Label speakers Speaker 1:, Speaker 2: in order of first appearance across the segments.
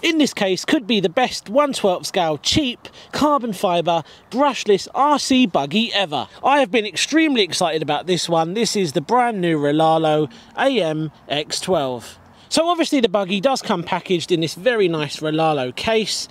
Speaker 1: in this case could be the best 1/12 scale cheap carbon fibre brushless RC buggy ever. I have been extremely excited about this one. This is the brand new Rlaarlo AM-X12. So obviously the buggy does come packaged in this very nice Rlaarlo case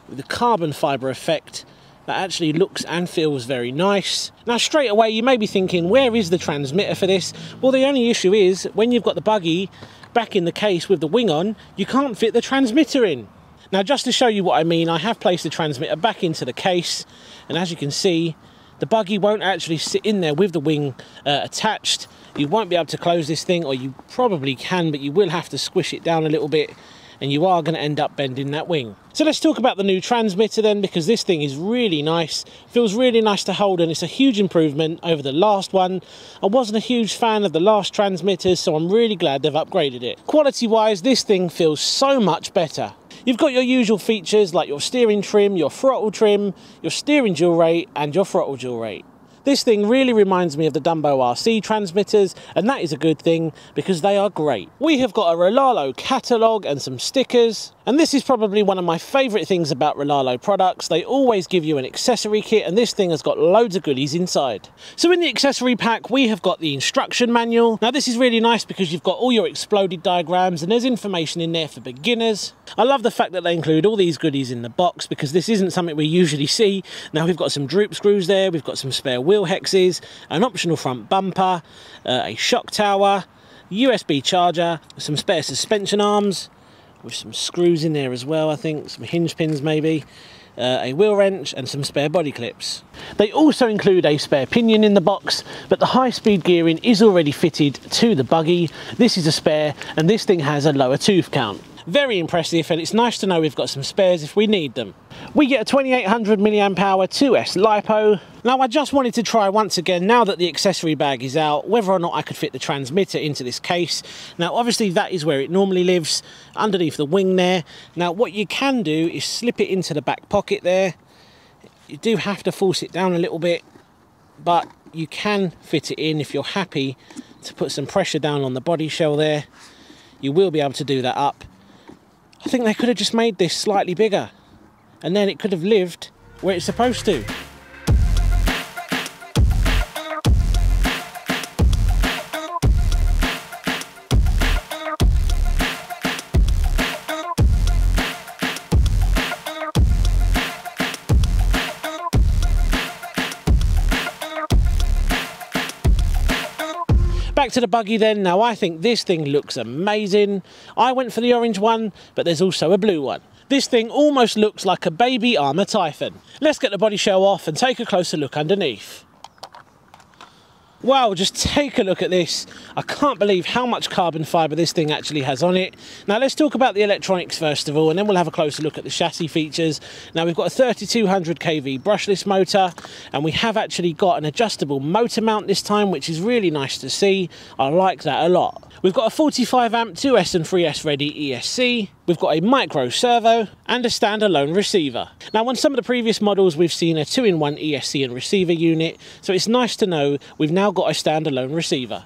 Speaker 1: with the carbon fibre effect that actually looks and feels very nice. Now straight away you may be thinking, where is the transmitter for this? Well, the only issue is when you've got the buggy back in the case with the wing on, you can't fit the transmitter in. Now just to show you what I mean, I have placed the transmitter back into the case, and as you can see, the buggy won't actually sit in there with the wing attached. You won't be able to close this thing, or you probably can, but you will have to squish it down a little bit, and you are going to end up bending that wing. So let's talk about the new transmitter then, because this thing is really nice, feels really nice to hold, and it's a huge improvement over the last one. I wasn't a huge fan of the last transmitters, so I'm really glad they've upgraded it. Quality wise, this thing feels so much better. You've got your usual features like your steering trim, your throttle trim, your steering dual rate and your throttle dual rate. This thing really reminds me of the Dumbo RC transmitters, and that is a good thing because they are great. We have got a Rlaarlo catalogue and some stickers, and this is probably one of my favourite things about Rlaarlo products. They always give you an accessory kit, and this thing has got loads of goodies inside. So in the accessory pack we have got the instruction manual. Now this is really nice because you've got all your exploded diagrams and there's information in there for beginners. I love the fact that they include all these goodies in the box because this isn't something we usually see. Now we've got some droop screws there, we've got some spare wheel hexes, an optional front bumper, a shock tower, USB charger, some spare suspension arms with some screws in there as well, I think, some hinge pins maybe, a wheel wrench and some spare body clips. They also include a spare pinion in the box, but the high-speed gearing is already fitted to the buggy. This is a spare, and this thing has a lower tooth count. Very impressive, and it's nice to know we've got some spares if we need them. We get a 2800 mAh 2S LiPo. Now I just wanted to try once again, now that the accessory bag is out, whether or not I could fit the transmitter into this case. Now obviously that is where it normally lives, underneath the wing there. Now what you can do is slip it into the back pocket there. You do have to force it down a little bit, but you can fit it in if you're happy to put some pressure down on the body shell there. You will be able to do that up. I think they could have just made this slightly bigger, and then it could have lived where it's supposed to. Back to the buggy then. Now I think this thing looks amazing. I went for the orange one, but there's also a blue one. This thing almost looks like a baby Armour Typhon. Let's get the body shell off and take a closer look underneath. Wow, just take a look at this. I can't believe how much carbon fibre this thing actually has on it. Now let's talk about the electronics first of all, and then we'll have a closer look at the chassis features. Now we've got a 3200 kV brushless motor, and we have actually got an adjustable motor mount this time, which is really nice to see. I like that a lot. We've got a 45 amp 2S and 3S ready ESC. We've got a micro servo and a standalone receiver. Now on some of the previous models we've seen a 2-in-1 ESC and receiver unit, so it's nice to know we've now got a standalone receiver.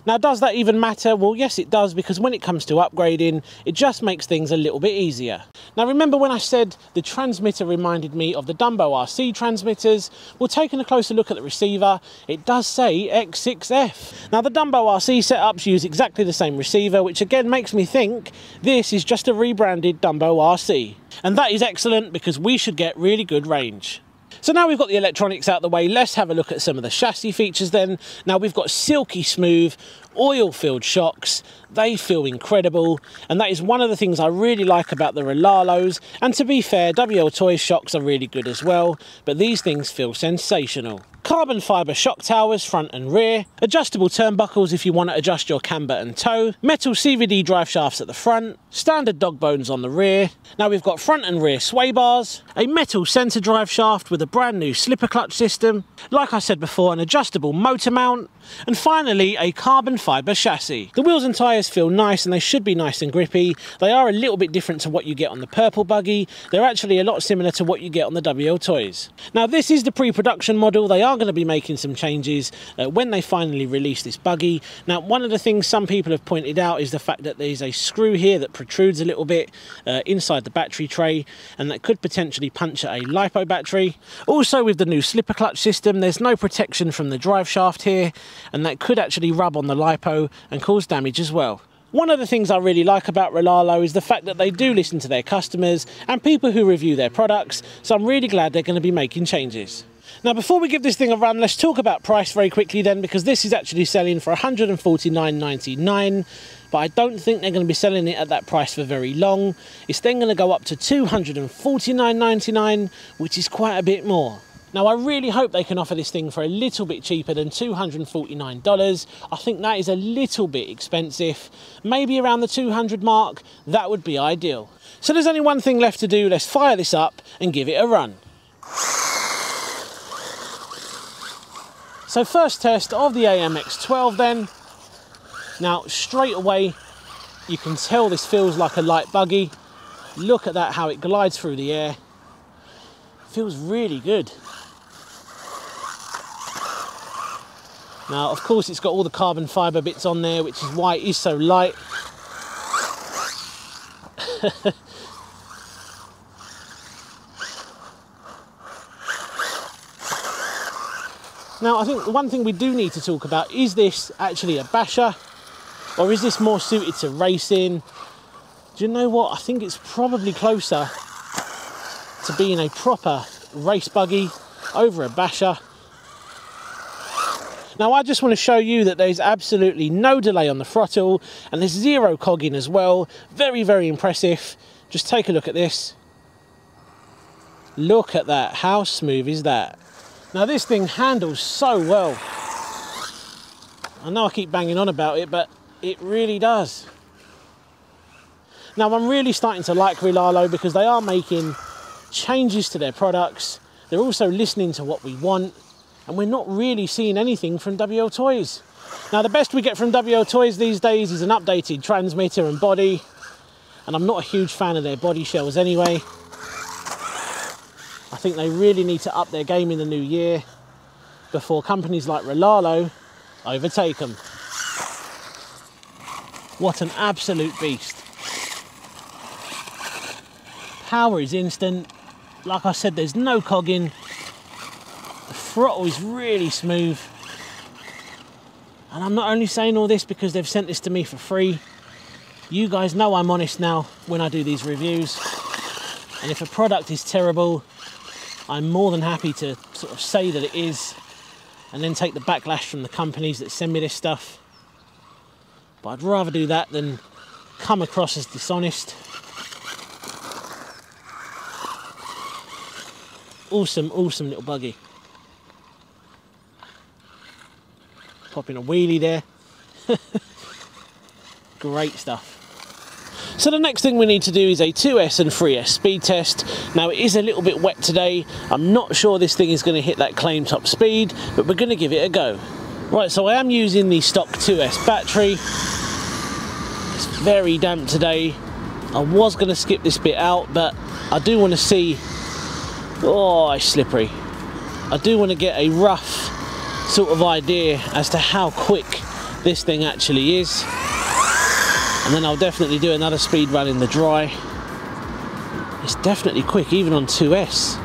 Speaker 1: Now does that even matter? Well yes it does, because when it comes to upgrading it just makes things a little bit easier. Now remember when I said the transmitter reminded me of the Dumbo RC transmitters? Well, taking a closer look at the receiver, it does say X6F. Now the Dumbo RC setups use exactly the same receiver, which again makes me think this is just a rebranded Dumbo RC. And that is excellent because we should get really good range. So now we've got the electronics out the way, let's have a look at some of the chassis features then. Now we've got silky smooth, oil-filled shocks. They feel incredible, and that is one of the things I really like about the Rlaarlos. And to be fair, Wltoys shocks are really good as well, but these things feel sensational. Carbon fibre shock towers front and rear, adjustable turnbuckles if you want to adjust your camber and tow, metal CVD drive shafts at the front, standard dog bones on the rear. Now we've got front and rear sway bars, a metal centre drive shaft with a brand new slipper clutch system, like I said before, an adjustable motor mount, and finally a carbon fibre chassis. The wheels and tyres feel nice and they should be nice and grippy. They are a little bit different to what you get on the purple buggy. They're actually a lot similar to what you get on the Wltoys. Now this is the pre-production model. They are going to be making some changes when they finally release this buggy. Now one of the things some people have pointed out is the fact that there's a screw here that protrudes a little bit inside the battery tray, and that could potentially puncture a LiPo battery. Also with the new slipper clutch system, there's no protection from the drive shaft here, and that could actually rub on the LiPo and cause damage as well. One of the things I really like about Rlaarlo is the fact that they do listen to their customers and people who review their products, so I'm really glad they're going to be making changes. Now before we give this thing a run, let's talk about price very quickly then, because this is actually selling for $149.99, but I don't think they're going to be selling it at that price for very long. It's then going to go up to $249.99, which is quite a bit more. Now I really hope they can offer this thing for a little bit cheaper than $249. I think that is a little bit expensive. Maybe around the 200 mark, that would be ideal. So there's only one thing left to do. Let's fire this up and give it a run. So first test of the AM-X12 then. Now straight away you can tell this feels like a light buggy. Look at that, how it glides through the air. Feels really good. Now of course it's got all the carbon fibre bits on there, which is why it is so light. Now I think the one thing we do need to talk about, is this actually a basher or is this more suited to racing? Do you know what, I think it's probably closer to being a proper race buggy over a basher. Now I just want to show you that there's absolutely no delay on the throttle and there's zero cogging as well. Very, very impressive. Just take a look at this. Look at that, how smooth is that? Now this thing handles so well. I know I keep banging on about it, but it really does. Now I'm really starting to like Rlaarlo because they are making changes to their products. They're also listening to what we want, and we're not really seeing anything from Wltoys. Now the best we get from Wltoys these days is an updated transmitter and body, and I'm not a huge fan of their body shells anyway. I think they really need to up their game in the new year before companies like Rlaarlo overtake them. What an absolute beast. Power is instant. Like I said, there's no cogging. The throttle is really smooth. And I'm not only saying all this because they've sent this to me for free. You guys know I'm honest now when I do these reviews. And if a product is terrible, I'm more than happy to sort of say that it is, and then take the backlash from the companies that send me this stuff. But I'd rather do that than come across as dishonest. Awesome, awesome little buggy. Popping a wheelie there. Great stuff. So the next thing we need to do is a 2S and 3S speed test. Now it is a little bit wet today. I'm not sure this thing is going to hit that claim top speed, but we're going to give it a go. Right, so I am using the stock 2S battery. It's very damp today. I was going to skip this bit out, but I do want to see... Oh, it's slippery. I do want to get a rough sort of idea as to how quick this thing actually is. And then I'll definitely do another speed run in the dry. It's definitely quick, even on 2S.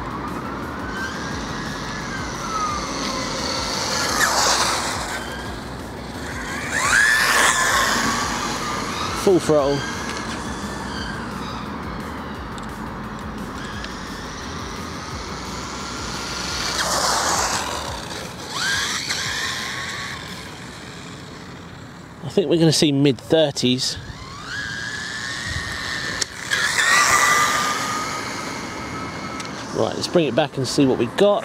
Speaker 1: Full throttle. I think we're going to see mid-30s. Right, let's bring it back and see what we got.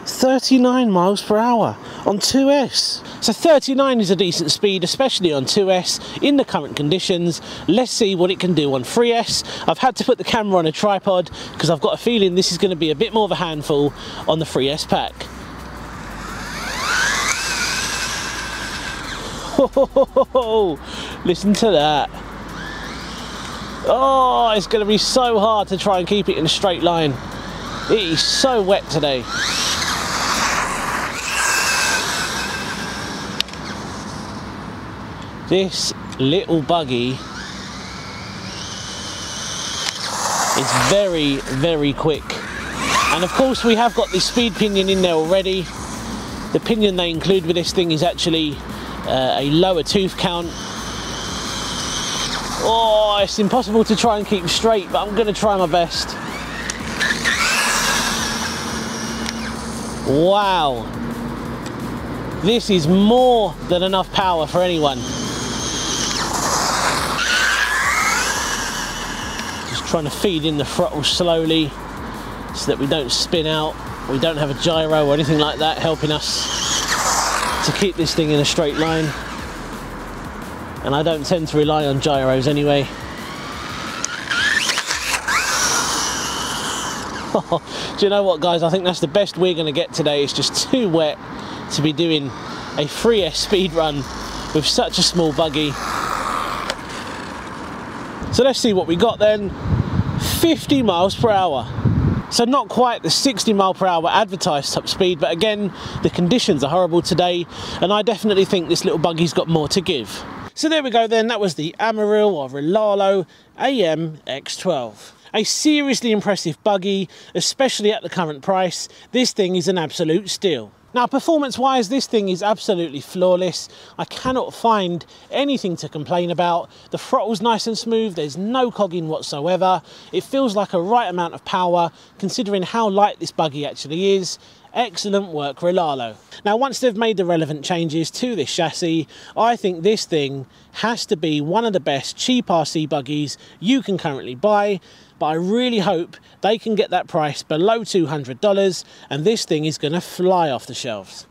Speaker 1: $39 miles per hour. on 2S. So 39 is a decent speed, especially on 2S in the current conditions. Let's see what it can do on 3S. I've had to put the camera on a tripod because I've got a feeling this is going to be a bit more of a handful on the 3S pack. Listen to that. Oh, it's going to be so hard to try and keep it in a straight line. It is so wet today. This little buggy is very, very quick. And of course we have got the speed pinion in there already. The pinion they include with this thing is actually a lower tooth count. Oh, it's impossible to try and keep straight, but I'm going to try my best. Wow. This is more than enough power for anyone. Trying to feed in the throttle slowly so that we don't spin out. We don't have a gyro or anything like that helping us to keep this thing in a straight line. And I don't tend to rely on gyros anyway. Do you know what, guys? I think that's the best we're going to get today. It's just too wet to be doing a 3S speed run with such a small buggy. So let's see what we got then. 50 miles per hour. So not quite the 60 mile per hour advertised top speed, but again, the conditions are horrible today, and I definitely think this little buggy's got more to give. So there we go then, that was the Amoril or Rlaarlo AM-X12. A seriously impressive buggy, especially at the current price. This thing is an absolute steal. Now, performance-wise, this thing is absolutely flawless. I cannot find anything to complain about. The throttle's nice and smooth, there's no cogging whatsoever. It feels like a right amount of power, considering how light this buggy actually is. Excellent work, Rlaarlo. Now, once they've made the relevant changes to this chassis, I think this thing has to be one of the best cheap RC buggies you can currently buy. But I really hope they can get that price below $200 and this thing is going to fly off the shelves.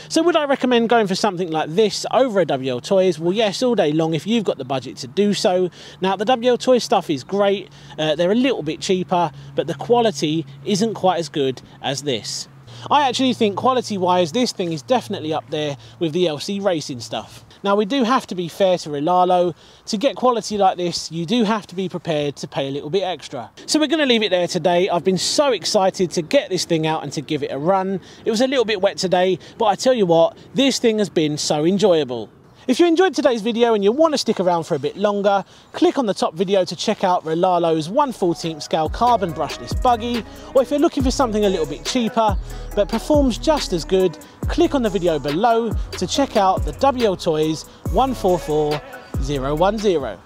Speaker 1: So would I recommend going for something like this over a Wltoys? Well, yes, all day long if you've got the budget to do so. Now, the Wltoys stuff is great. They're a little bit cheaper, but the quality isn't quite as good as this. I actually think quality-wise, this thing is definitely up there with the LC racing stuff. Now, we do have to be fair to Rlaarlo. To get quality like this, you do have to be prepared to pay a little bit extra. So we're going to leave it there today. I've been so excited to get this thing out and to give it a run. It was a little bit wet today, but I tell you what, this thing has been so enjoyable. If you enjoyed today's video and you want to stick around for a bit longer, click on the top video to check out Rlaarlo's 1/14 scale carbon brushless buggy, or if you're looking for something a little bit cheaper but performs just as good, click on the video below to check out the Wltoys 144010.